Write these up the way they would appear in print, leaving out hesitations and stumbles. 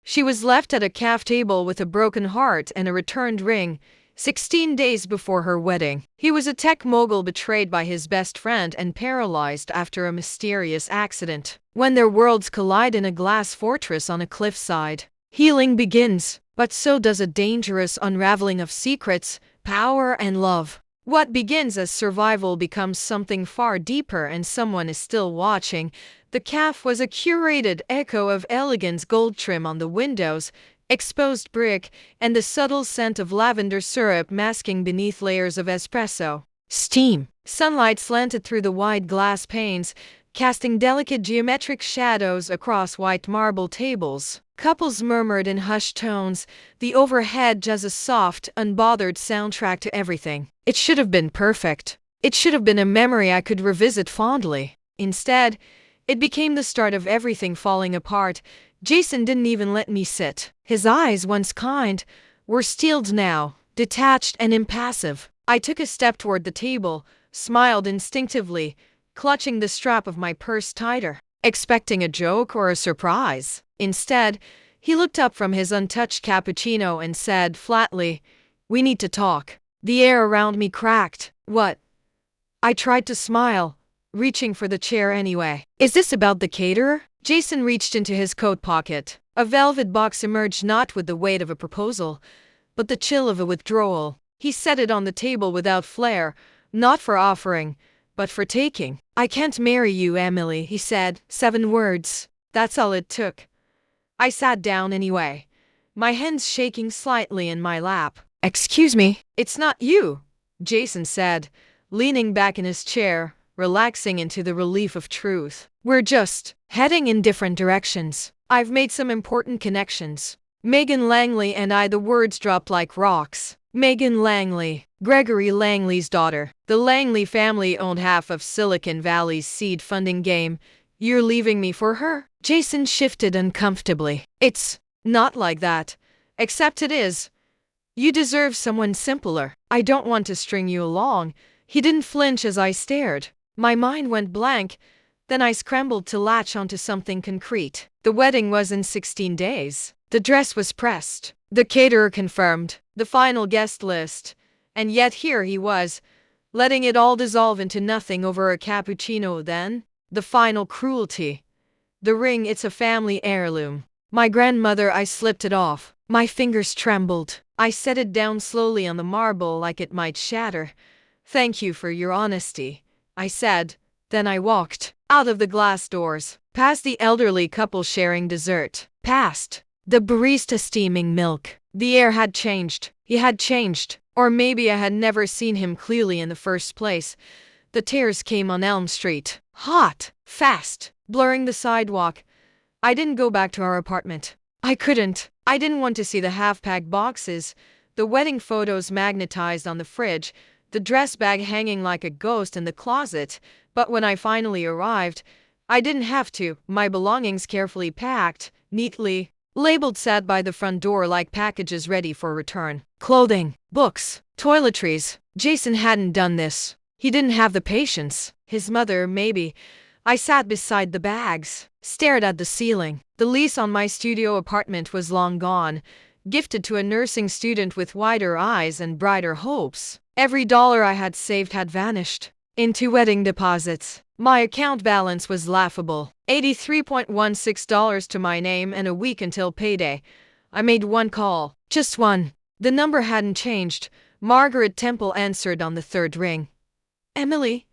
She was left at a cafe table with a broken heart and a returned ring, 16 days before her wedding. He was a tech mogul betrayed by his best friend and paralyzed after a mysterious accident. When their worlds collide in a glass fortress on a cliffside, healing begins, but so does a dangerous unraveling of secrets, power, and love. What begins as survival becomes something far deeper, and someone is still watching. The cafe was a curated echo of elegance, gold trim on the windows, exposed brick, and the subtle scent of lavender syrup masking beneath layers of espresso steam. Sunlight slanted through the wide glass panes, casting delicate geometric shadows across white marble tables. Couples murmured in hushed tones, the overhead just a soft, unbothered soundtrack to everything. It should have been perfect. It should have been a memory I could revisit fondly. Instead, it became the start of everything falling apart. Jason didn't even let me sit. His eyes, once kind, were steeled now, detached and impassive. I took a step toward the table, smiled instinctively, clutching the strap of my purse tighter, expecting a joke or a surprise. Instead, he looked up from his untouched cappuccino and said flatly, "We need to talk." The air around me cracked. "What?" I tried to smile, reaching for the chair anyway. "Is this about the caterer?" Jason reached into his coat pocket. A velvet box emerged, not with the weight of a proposal, but the chill of a withdrawal. He set it on the table without flair, not for offering, but for taking. "I can't marry you, Emily," he said. 7 words. That's all it took. I sat down anyway, my hands shaking slightly in my lap. "Excuse me." "It's not you," Jason said, leaning back in his chair, relaxing into the relief of truth. "We're just heading in different directions. I've made some important connections. Megan Langley and I." The words dropped like rocks. Megan Langley, Gregory Langley's daughter. The Langley family owned half of Silicon Valley's seed funding game. "You're leaving me for her?" Jason shifted uncomfortably. "It's not like that. Except it is. You deserve someone simpler. I don't want to string you along." He didn't flinch as I stared. My mind went blank, then I scrambled to latch onto something concrete. The wedding was in 16 days. The dress was pressed. The caterer confirmed. The final guest list. And yet here he was, letting it all dissolve into nothing over a cappuccino. Then, the final cruelty. The ring, it's a family heirloom. My grandmother. I slipped it off. My fingers trembled. I set it down slowly on the marble like it might shatter. "Thank you for your honesty," I said. Then I walked out of the glass doors, past the elderly couple sharing dessert, past the barista steaming milk. The air had changed. He had changed. Or maybe I had never seen him clearly in the first place. The tears came on Elm Street. Hot, fast, blurring the sidewalk. I didn't go back to our apartment. I couldn't. I didn't want to see the half-packed boxes, the wedding photos magnetized on the fridge, the dress bag hanging like a ghost in the closet. But when I finally arrived, I didn't have to. My belongings carefully packed, neatly labeled, sat by the front door like packages ready for return. Clothing, books, toiletries. Jason hadn't done this. He didn't have the patience. His mother, maybe. I sat beside the bags, stared at the ceiling. The lease on my studio apartment was long gone, gifted to a nursing student with wider eyes and brighter hopes. Every dollar I had saved had vanished into wedding deposits. My account balance was laughable. $83.16 to my name, and a week until payday. I made one call. Just one. The number hadn't changed. Margaret Temple answered on the 3rd ring. "Emily?"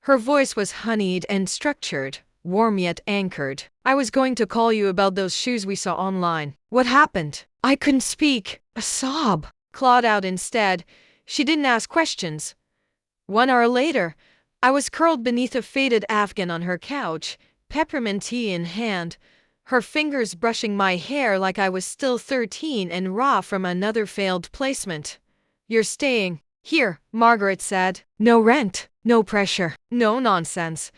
Her voice was honeyed and structured, warm yet anchored. "I was going to call you about those shoes we saw online." "What happened?" I couldn't speak. A sob clawed out instead. She didn't ask questions. 1 hour later, I was curled beneath a faded afghan on her couch, peppermint tea in hand, her fingers brushing my hair like I was still 13 and raw from another failed placement. "You're staying here," Margaret said. "No rent, no pressure, no nonsense."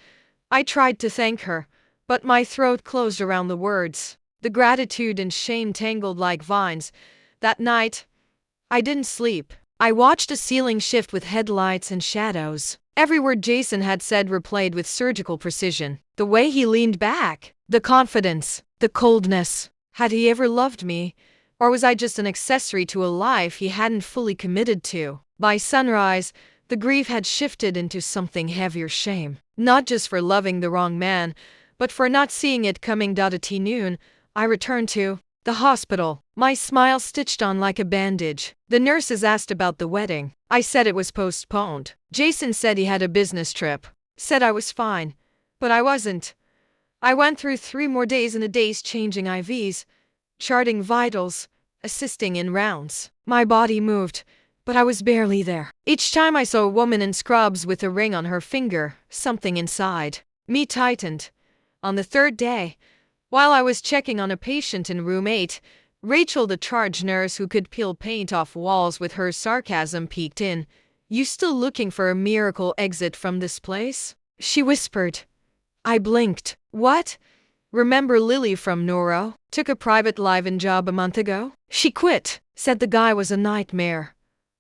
I tried to thank her, but my throat closed around the words. The gratitude and shame tangled like vines. That night, I didn't sleep. I watched the ceiling shift with headlights and shadows. Every word Jason had said replayed with surgical precision. The way he leaned back, the confidence, the coldness. Had he ever loved me? Or was I just an accessory to a life he hadn't fully committed to? By sunrise, the grief had shifted into something heavier: shame. Not just for loving the wrong man, but for not seeing it coming. At noon, I returned to the hospital, my smile stitched on like a bandage. The nurses asked about the wedding. I said it was postponed. Jason said he had a business trip. Said I was fine. But I wasn't. I went through 3 more days and a days changing IVs, charting vitals, assisting in rounds. My body moved, but I was barely there. Each time I saw a woman in scrubs with a ring on her finger, something inside me tightened. On the 3rd day, while I was checking on a patient in room 8, Rachel, the charge nurse who could peel paint off walls with her sarcasm, peeked in. "You still looking for a miracle exit from this place?" she whispered. I blinked. What? Remember Lily from Neuro? Took a private live-in job a month ago. She quit. Said the guy was a nightmare.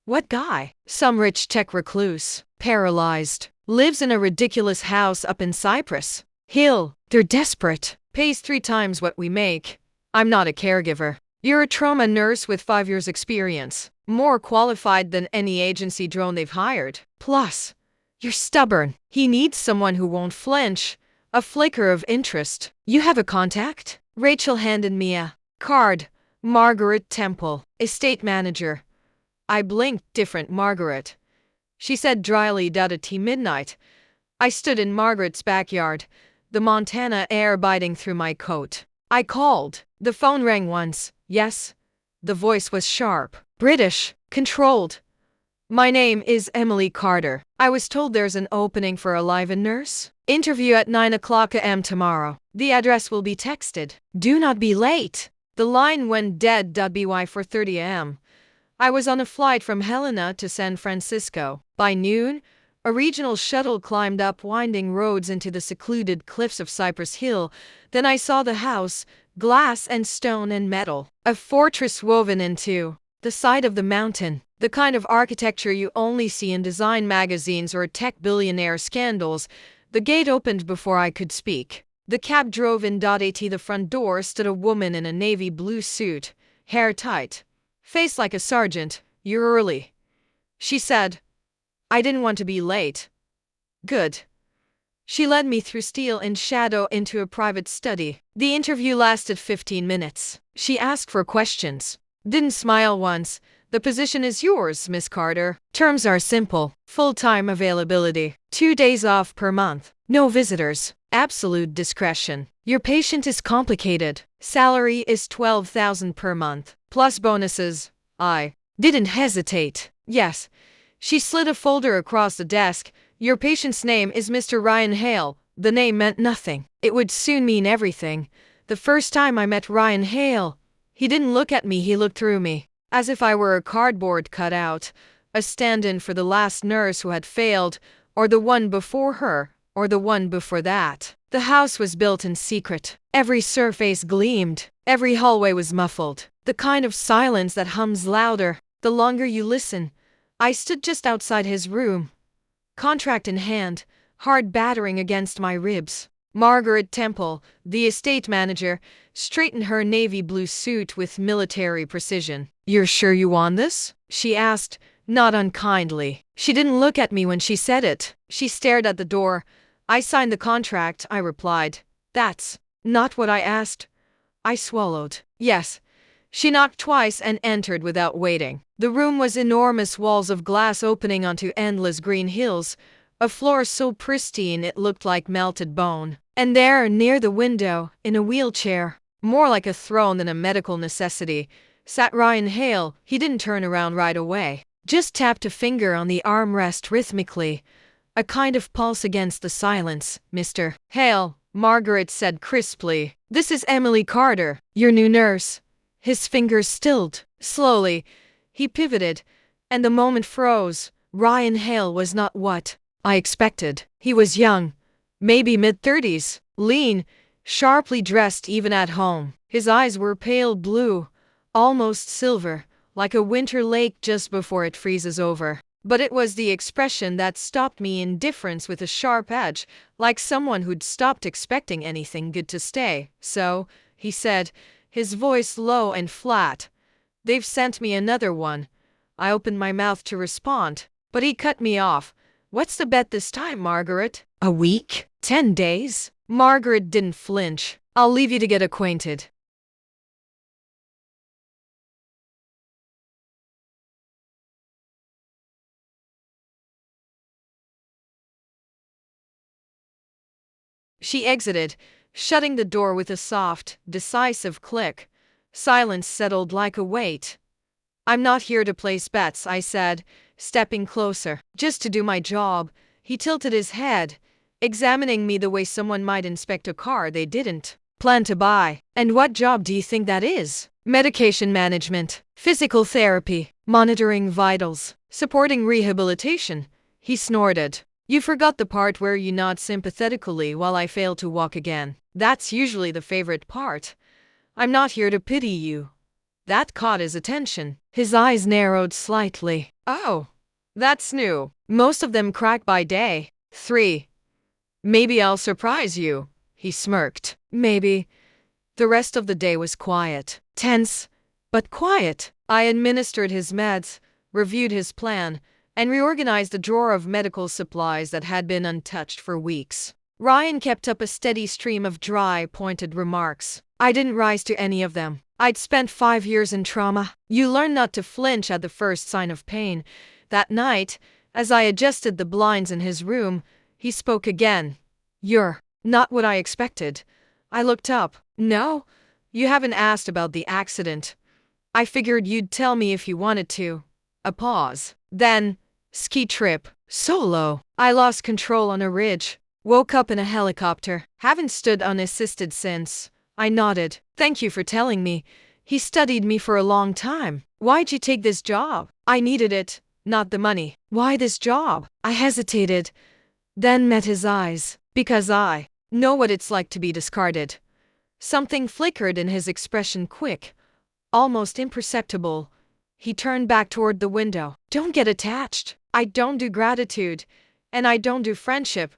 What guy? Some rich tech recluse. Paralyzed. Lives in a ridiculous house up in Cyprus. Hale. They're desperate. Pays 3 times what we make. I'm not a caregiver. You're a trauma nurse with 5 years experience. More qualified than any agency drone they've hired. Plus, you're stubborn. He needs someone who won't flinch. A flicker of interest. You have a contact? Rachel handed me a card. Margaret Temple, estate manager. I blinked. Different Margaret. She said dryly. At midnight, I stood in Margaret's backyard, the Montana air biting through my coat. I called. The phone rang once. Yes. The voice was sharp, British, controlled. My name is Emily Carter. I was told there's an opening for a live-in nurse. Interview at 9 a.m. tomorrow. The address will be texted. Do not be late. The line went dead. By 4:30 a.m. I was on a flight from Helena to San Francisco. By noon, a regional shuttle climbed up winding roads into the secluded cliffs of Cypress Hill. Then I saw the house, glass and stone and metal. A fortress woven into the side of the mountain. The kind of architecture you only see in design magazines or tech billionaire scandals. The gate opened before I could speak. The cab drove in. At the front door stood a woman in a navy blue suit, hair tight, face like a sergeant. You're early, she said. I didn't want to be late. Good. She led me through steel and shadow into a private study. The interview lasted 15 minutes. She asked for questions. Didn't smile once. The position is yours, Miss Carter. Terms are simple. Full-time availability. 2 days off per month. No visitors. Absolute discretion. Your patient is complicated. Salary is $12,000 per month. Plus bonuses. I didn't hesitate. Yes. She slid a folder across the desk. Your patient's name is Mr. Ryan Hale. The name meant nothing. It would soon mean everything. The first time I met Ryan Hale, he didn't look at me, he looked through me. As if I were a cardboard cutout, a stand-in for the last nurse who had failed, or the one before her, or the one before that. The house was built in secret. Every surface gleamed. Every hallway was muffled. The kind of silence that hums louder the longer you listen. I stood just outside his room, contract in hand, hard battering against my ribs. Margaret Temple, the estate manager, straightened her navy blue suit with military precision. You're sure you want this? She asked, not unkindly. She didn't look at me when she said it. She stared at the door. I signed the contract, I replied. That's not what I asked. I swallowed. Yes. She knocked twice and entered without waiting. The room was enormous, walls of glass opening onto endless green hills, a floor so pristine it looked like melted bone. And there, near the window, in a wheelchair, more like a throne than a medical necessity, sat Ryan Hale. He didn't turn around right away. Just tapped a finger on the armrest rhythmically. A kind of pulse against the silence. Mr. Hale, Margaret said crisply. This is Emily Carter, your new nurse. His fingers stilled. Slowly, he pivoted, and the moment froze. Ryan Hale was not what I expected. He was young, maybe mid-30s, lean, sharply dressed even at home. His eyes were pale blue, almost silver, like a winter lake just before it freezes over. But it was the expression that stopped me, indifference with a sharp edge, like someone who'd stopped expecting anything good to stay. So, he said, his voice low and flat. "They've sent me another one." I opened my mouth to respond, but he cut me off. "What's the bet this time, Margaret? A week? 10 days?" Margaret didn't flinch. "I'll leave you to get acquainted." She exited, shutting the door with a soft, decisive click. Silence settled like a weight. "I'm not here to place bets," I said, stepping closer. "Just to do my job." He tilted his head, examining me the way someone might inspect a car they didn't plan to buy. "And what job do you think that is?" "Medication management, physical therapy, monitoring vitals, supporting rehabilitation." He snorted. "You forgot the part where you nod sympathetically while I fail to walk again. That's usually the favorite part. I'm not here to pity you." That caught his attention. His eyes narrowed slightly. "Oh, that's new. Most of them crack by day 3. Maybe I'll surprise you." He smirked. "Maybe." The rest of the day was quiet. Tense, but quiet. I administered his meds, reviewed his plan, and reorganized a drawer of medical supplies that had been untouched for weeks. Ryan kept up a steady stream of dry, pointed remarks. I didn't rise to any of them. I'd spent 5 years in trauma. You learn not to flinch at the first sign of pain. That night, as I adjusted the blinds in his room, he spoke again. "You're not what I expected." I looked up. "No? You haven't asked about the accident. I figured you'd tell me if you wanted to." A pause. Then, "Ski trip. Solo. I lost control on a ridge. Woke up in a helicopter. Haven't stood unassisted since." I nodded. "Thank you for telling me." He studied me for a long time. "Why'd you take this job?" "I needed it, not the money." "Why this job?" I hesitated, then met his eyes. "Because I know what it's like to be discarded." Something flickered in his expression, quick, almost imperceptible. He turned back toward the window. "Don't get attached. I don't do gratitude, and I don't do friendship."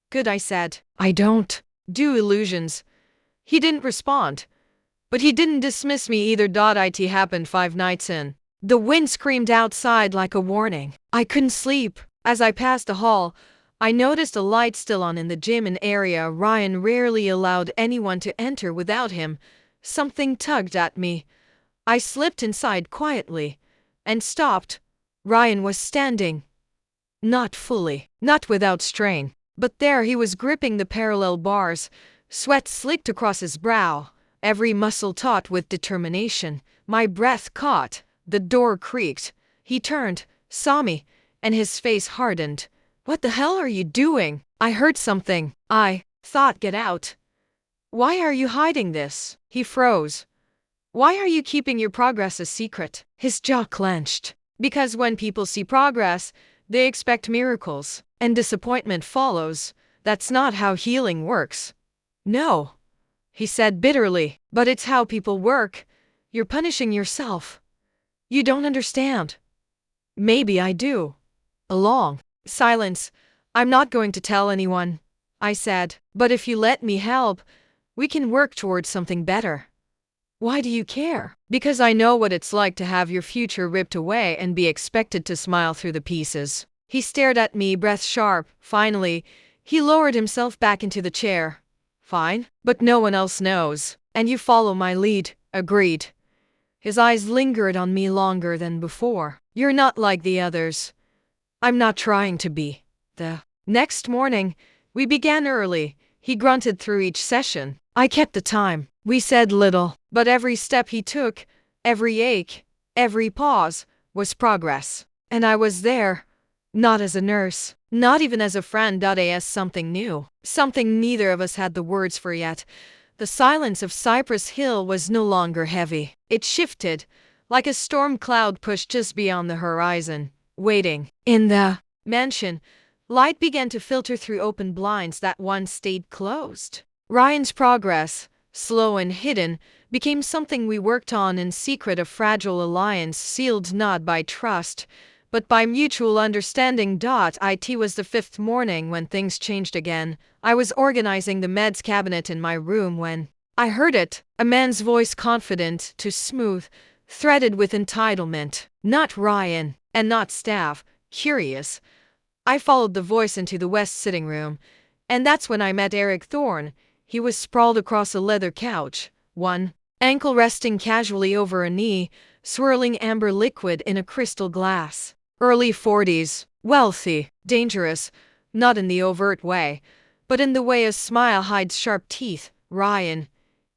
"Good," I said. "I don't do illusions." He didn't respond, but he didn't dismiss me either. It happened 5 nights in. The wind screamed outside like a warning. I couldn't sleep. As I passed the hall, I noticed a light still on in the gym, an area Ryan rarely allowed anyone to enter without him. Something tugged at me. I slipped inside quietly and stopped. Ryan was standing. Not fully, not without strain, but there he was, gripping the parallel bars. Sweat slicked across his brow, every muscle taut with determination. My breath caught. The door creaked. He turned, saw me, and his face hardened. "What the hell are you doing?" "I heard something. I thought, get out." "Why are you hiding this?" He froze. "Why are you keeping your progress a secret?" His jaw clenched. "Because when people see progress, they expect miracles, and disappointment follows. That's not how healing works." "No," he said bitterly, "but it's how people work. You're punishing yourself. You don't understand." "Maybe I do." A long silence. "I'm not going to tell anyone," I said. "But if you let me help, we can work towards something better." "Why do you care?" "Because I know what it's like to have your future ripped away and be expected to smile through the pieces." He stared at me, breath sharp. Finally, he lowered himself back into the chair. "Fine, but no one else knows. And you follow my lead." "Agreed." His eyes lingered on me longer than before. "You're not like the others." "I'm not trying to be." The next morning, we began early. He grunted through each session. I kept the time. We said little, but every step he took, every ache, every pause, was progress. And I was there. Not as a nurse, not even as a friend. As something new, something neither of us had the words for yet. The silence of Cypress Hill was no longer heavy. It shifted, like a storm cloud pushed just beyond the horizon, waiting. In the mansion, light began to filter through open blinds that once stayed closed. Ryan's progress, slow and hidden, became something we worked on in secret, a fragile alliance sealed not by trust, but by mutual understanding. It was the 5th morning when things changed again. I was organizing the meds cabinet in my room when I heard it, a man's voice confident to smooth, threaded with entitlement. Not Ryan, and not Staff, curious. I followed the voice into the west sitting room, and that's when I met Eric Thorne. He was sprawled across a leather couch, one ankle resting casually over a knee, swirling amber liquid in a crystal glass. Early 40s, wealthy, dangerous, not in the overt way, but in the way a smile hides sharp teeth. Ryan,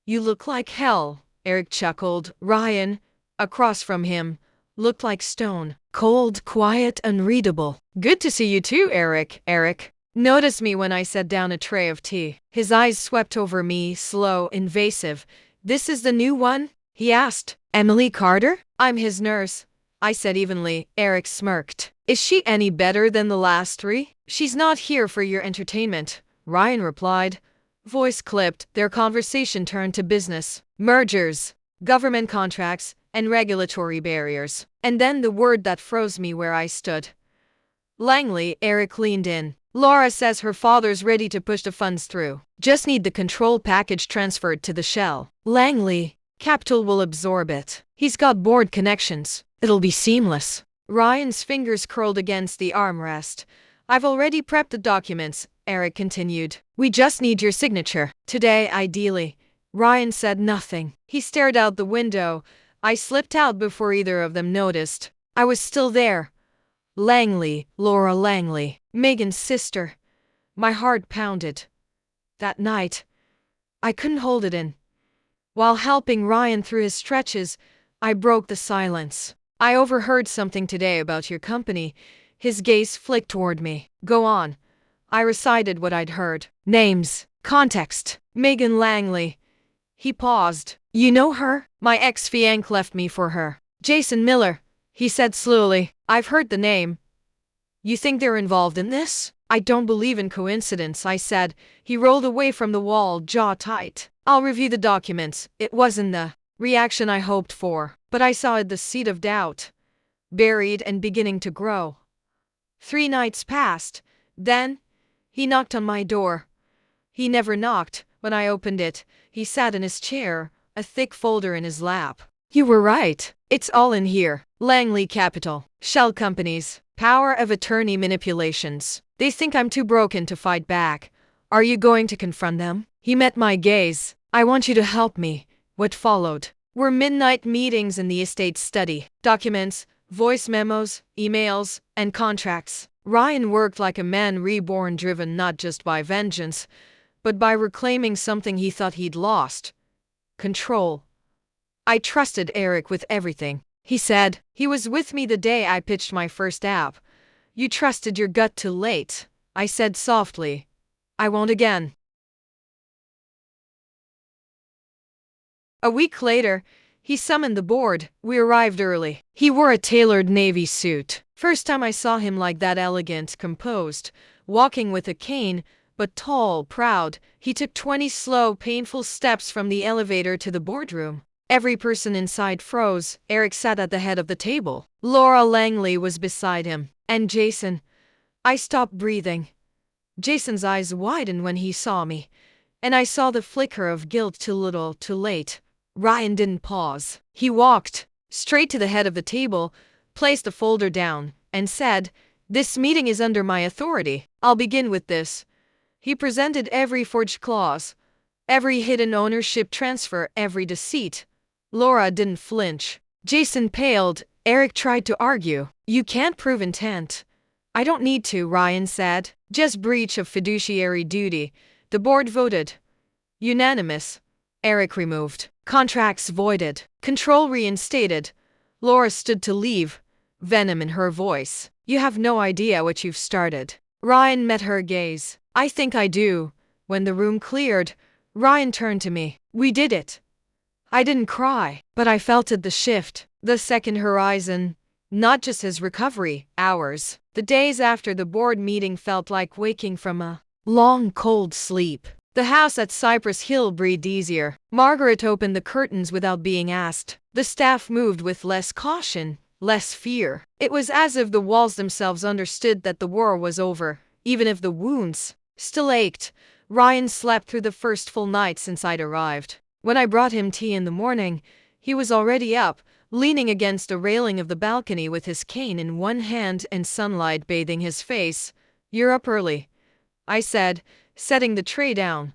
you look like hell, Eric chuckled. Ryan, across from him, looked like stone. Cold, quiet, unreadable. Good to see you too, Eric. Eric noticed me when I set down a tray of tea. His eyes swept over me, slow, invasive. This is the new one? He asked. Emily Carter? I'm his nurse, I said evenly. Eric smirked. Is she any better than the last three? She's not here for your entertainment, Ryan replied. Voice clipped. Their conversation turned to business. Mergers, government contracts, and regulatory barriers. And then the word that froze me where I stood. Langley. Eric leaned in. Laura says her father's ready to push the funds through. Just need the control package transferred to the shell. Langley. Capital will absorb it. He's got board connections. It'll be seamless. Ryan's fingers curled against the armrest. I've already prepped the documents, Eric continued. We just need your signature. Today, ideally. Ryan said nothing. He stared out the window. I slipped out before either of them noticed. I was still there. Langley, Laura Langley, Megan's sister. My heart pounded. That night, I couldn't hold it in. While helping Ryan through his stretches, I broke the silence. I overheard something today about your company. His gaze flicked toward me. Go on. I recited what I'd heard. Names. Context. Megan Langley. He paused. You know her? My ex-fiancé left me for her. Jason Miller, he said slowly. I've heard the name. You think they're involved in this? I don't believe in coincidence, I said. He rolled away from the wall, jaw tight. I'll review the documents. It wasn't the reaction I hoped for, but I saw the seed of doubt, buried and beginning to grow. 3 nights passed. Then, he knocked on my door. He never knocked. When I opened it, he sat in his chair, a thick folder in his lap. You were right. It's all in here. Langley Capital, shell companies, power of attorney manipulations. They think I'm too broken to fight back. Are you going to confront them? He met my gaze. I want you to help me. What followed were midnight meetings in the estate study, documents, voice memos, emails, and contracts. Ryan worked like a man reborn, driven not just by vengeance, but by reclaiming something he thought he'd lost. Control. I trusted Eric with everything, he said. He was with me the day I pitched my first app. You trusted your gut too late, I said softly. I won't again. A week later, he summoned the board. We arrived early. He wore a tailored navy suit. First time I saw him like that, elegant, composed, walking with a cane, but tall, proud. He took 20 slow, painful steps from the elevator to the boardroom. Every person inside froze. Eric sat at the head of the table. Laura Langley was beside him. And Jason. I stopped breathing. Jason's eyes widened when he saw me, and I saw the flicker of guilt. Too little, too late. Ryan didn't pause. He walked straight to the head of the table, placed the folder down, and said, This meeting is under my authority. I'll begin with this. He presented every forged clause, every hidden ownership transfer, every deceit. Laura didn't flinch. Jason paled. Eric tried to argue. You can't prove intent. I don't need to, Ryan said. Just breach of fiduciary duty. The board voted. Unanimous. Eric removed. Contracts voided. Control reinstated. Laura stood to leave, venom in her voice. You have no idea what you've started. Ryan met her gaze. I think I do. When the room cleared, Ryan turned to me. We did it. I didn't cry, but I felt it, the shift, the second horizon. Not just his recovery, ours. The days after the board meeting felt like waking from a long, cold sleep. The house at Cypress Hill breathed easier. Margaret opened the curtains without being asked. The staff moved with less caution, less fear. It was as if the walls themselves understood that the war was over, even if the wounds still ached. Ryan slept through the first full night since I'd arrived. When I brought him tea in the morning, he was already up, leaning against the railing of the balcony with his cane in one hand and sunlight bathing his face. "You're up early," I said, setting the tray down.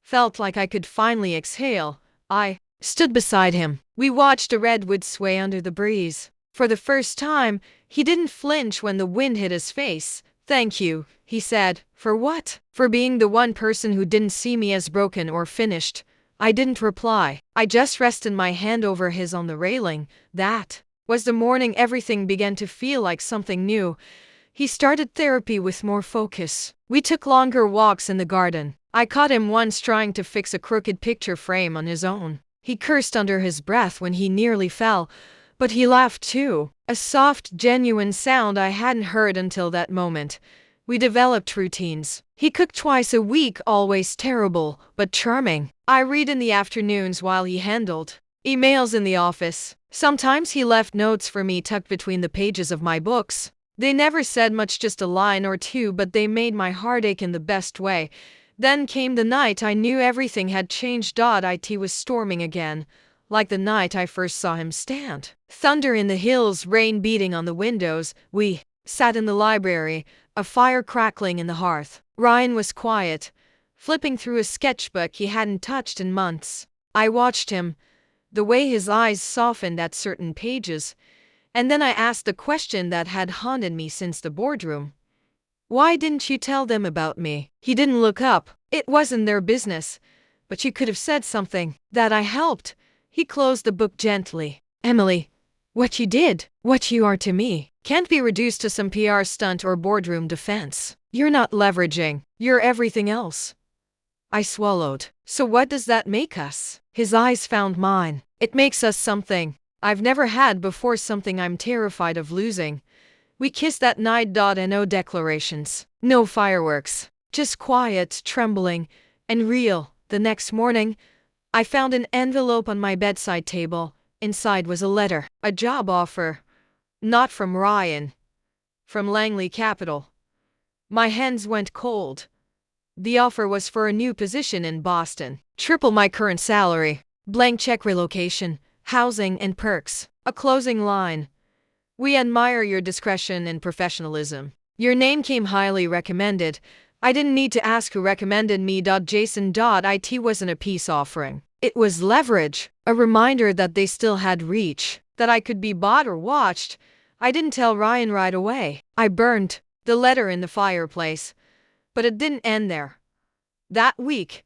Felt like I could finally exhale. I stood beside him. We watched the redwood sway under the breeze. For the first time, he didn't flinch when the wind hit his face. "Thank you," he said. "For what?" "For being the one person who didn't see me as broken or finished." I didn't reply. I just rested my hand over his on the railing. That was the morning everything began to feel like something new. He started therapy with more focus. We took longer walks in the garden. I caught him once trying to fix a crooked picture frame on his own. He cursed under his breath when he nearly fell, but he laughed too. A soft, genuine sound I hadn't heard until that moment. We developed routines. He cooked twice a week, always terrible, but charming. I read in the afternoons while he handled emails in the office. Sometimes he left notes for me tucked between the pages of my books. They never said much, just a line or two, but they made my heart ache in the best way. Then came the night I knew everything had changed. It was storming again, like the night I first saw him stand. Thunder in the hills, rain beating on the windows. We sat in the library, a fire crackling in the hearth. Ryan was quiet, flipping through a sketchbook he hadn't touched in months. I watched him, the way his eyes softened at certain pages, and then I asked the question that had haunted me since the boardroom. "Why didn't you tell them about me?" He didn't look up. "It wasn't their business, but you could have said something." "That I helped." He closed the book gently. "Emily, what you did, what you are to me, can't be reduced to some PR stunt or boardroom defense. You're not leveraging. You're everything else." I swallowed. "So what does that make us?" His eyes found mine. "It makes us something I've never had before, something I'm terrified of losing." We kissed that night. No declarations, no fireworks, just quiet, trembling, and real. The next morning, I found an envelope on my bedside table. Inside was a letter, a job offer. Not from Ryan, from Langley Capital. My hands went cold. The offer was for a new position in Boston, triple my current salary, blank check, relocation, housing, and perks. A closing line: "We admire your discretion and professionalism. Your name came highly recommended." I didn't need to ask who recommended me. Jason. It wasn't a peace offering. It was leverage, a reminder that they still had reach, that I could be bought or watched. I didn't tell Ryan right away. I burned the letter in the fireplace. But it didn't end there. That week,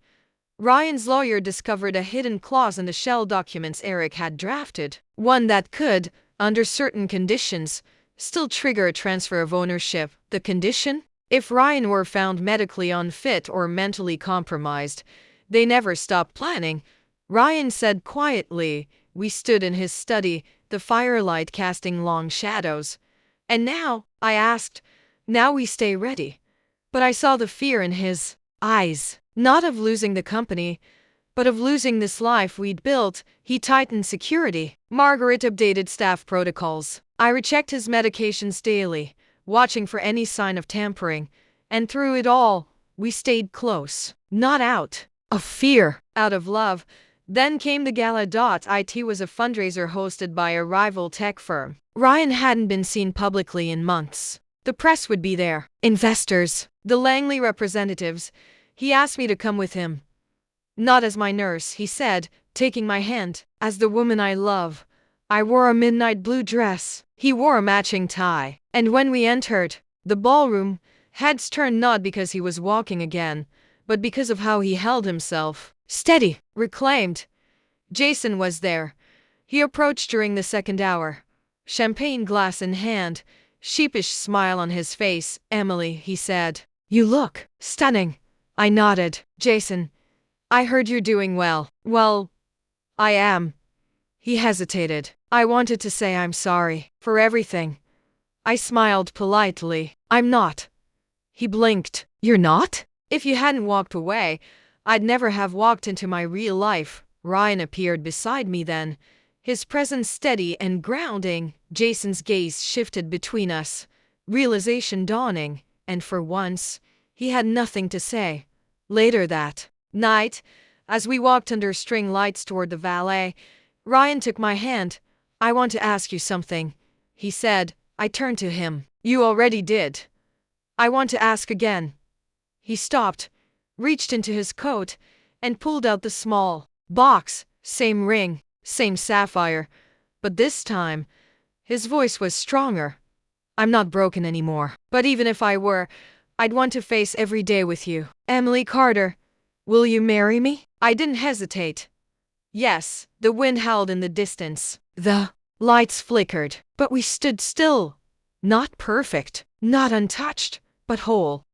Ryan's lawyer discovered a hidden clause in the shell documents Eric had drafted, one that could, under certain conditions, still trigger a transfer of ownership. The condition? If Ryan were found medically unfit or mentally compromised. They never stopped planning. Ryan said quietly. We stood in his study, the firelight casting long shadows. "And now?" I asked. "Now we stay ready." But I saw the fear in his eyes, not of losing the company, but of losing this life we'd built. He tightened security. Margaret updated staff protocols. I rechecked his medications daily, watching for any sign of tampering. And through it all, we stayed close. Not out of fear, out of love. Then came the gala. It was a fundraiser hosted by a rival tech firm. Ryan hadn't been seen publicly in months. The press would be there, investors, the Langley representatives. He asked me to come with him. "Not as my nurse," he said, taking my hand, "as the woman I love." I wore a midnight blue dress. He wore a matching tie. And when we entered the ballroom, heads turned, not because he was walking again, but because of how he held himself. Steady, reclaimed. Jason was there. He approached during the second hour, champagne glass in hand, sheepish smile on his face. "Emily," he said, "you look stunning." I nodded. "Jason, I heard you're doing well." "Well, I am." He hesitated. "I wanted to say I'm sorry for everything." I smiled politely. "I'm not." He blinked. "You're not?" "If you hadn't walked away, I'd never have walked into my real life." Ryan appeared beside me then, his presence steady and grounding. Jason's gaze shifted between us, realization dawning, and for once, he had nothing to say. Later that night, As we walked under string lights toward the valet, Ryan took my hand. "I want to ask you something," he said. I turned to him. "You already did." "I want to ask again." He stopped, reached into his coat, and pulled out the small box. Same ring, same sapphire, but this time, his voice was stronger. "I'm not broken anymore. But even if I were, I'd want to face every day with you. Emily Carter, will you marry me?" I didn't hesitate. Yes. The wind howled in the distance. The lights flickered, but we stood still. Not perfect, not untouched, but whole.